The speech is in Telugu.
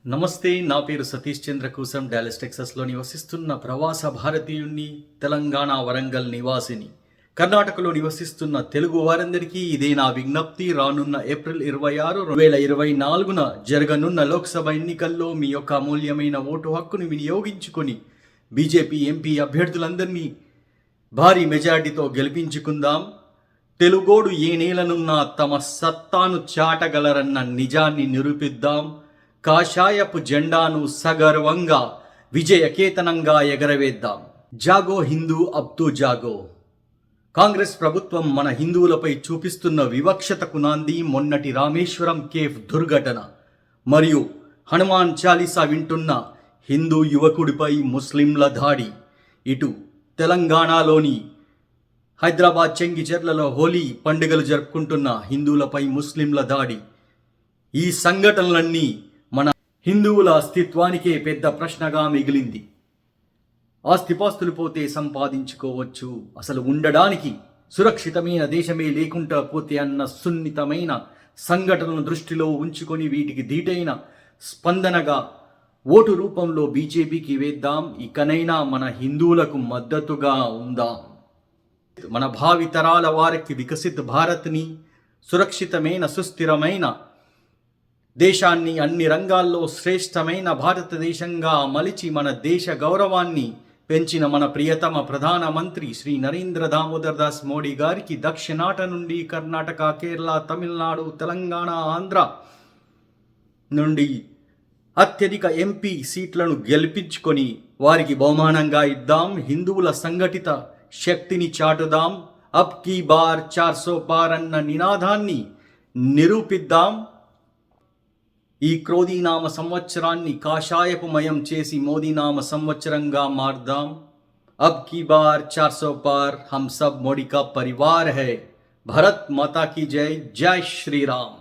నమస్తే, నా పేరు సతీష్ చంద్ర కూసం. డాలస్ టెక్సాస్లో నివసిస్తున్న ప్రవాస భారతీయుణ్ణి, తెలంగాణ వరంగల్ నివాసిని. కర్ణాటకలో నివసిస్తున్న తెలుగు వారందరికీ ఇదే నా విజ్ఞప్తి. రానున్న ఏప్రిల్ 26, 2024 జరగనున్న లోక్సభ ఎన్నికల్లో మీ యొక్క అమూల్యమైన ఓటు హక్కును వినియోగించుకొని బీజేపీ ఎంపీ అభ్యర్థులందరినీ భారీ మెజార్టీతో గెలిపించుకుందాం. తెలుగోడు ఏ నేలనున్నా తమ సత్తాను చాటగలరన్న నిజాన్ని నిరూపిద్దాం. కాషాయపు జెండాను సగర్వంగా విజయకేతనంగా ఎగరవేద్దాం. జాగో హిందూ అబ్ తో జాగో. కాంగ్రెస్ ప్రభుత్వం మన హిందువులపై చూపిస్తున్న వివక్షతకు నాంది మొన్నటి రామేశ్వరం కేఫ్ దుర్ఘటన మరియు హనుమాన్ చాలీసా వింటున్న హిందూ యువకుడిపై ముస్లింల దాడి. ఇటు తెలంగాణలోని హైదరాబాద్ చెంగిచెర్లలో హోలీ పండుగలు జరుపుకుంటున్న హిందువులపై ముస్లింల దాడి. ఈ సంఘటనలన్నీ మన హిందువుల అస్తిత్వానికే పెద్ద ప్రశ్నగా మిగిలింది. ఆస్తిపాస్తులు పోతే సంపాదించుకోవచ్చు, అసలు ఉండడానికి సురక్షితమైన దేశమే లేకుండా పోతే అన్న సున్నితమైన సంఘటనలను దృష్టిలో ఉంచుకొని వీటికి ధీటైన స్పందనగా ఓటు రూపంలో బీజేపీకి వేద్దాం. ఇకనైనా మన హిందువులకు మద్దతుగా ఉందాం. మన భావితరాల వారికి వికసిత్ భారత్ని, సురక్షితమైన సుస్థిరమైన దేశాన్ని, అన్ని రంగాల్లో శ్రేష్టమైన భారతదేశంగా మలిచి మన దేశ గౌరవాన్ని పెంచిన మన ప్రియతమ ప్రధానమంత్రి శ్రీ నరేంద్ర దామోదర్ దాస్ మోడీ గారికి దక్షిణాట నుండి కర్ణాటక, కేరళ, తమిళనాడు, తెలంగాణ, ఆంధ్ర నుండి అత్యధిక ఎంపీ సీట్లను గెలిపించుకొని వారికి బహుమానంగా ఇద్దాం. హిందువుల సంఘటిత శక్తిని చాటుదాం. అబ్ కీ బార్ 400 పార్ అన్న నినాదాన్ని నిరూపిద్దాం. ఈ క్రోధీనామ సంవత్సరాన్ని కాషాయపుమయం చేసి మోదీనామ సంవత్సరంగా మార్దాం. అబ్ కీ బార్ 400 పార్, హమ్ సబ్ మోడీ కా పరివార్ హై. భారత్ మాతా కీ జై. జై శ్రీరామ్.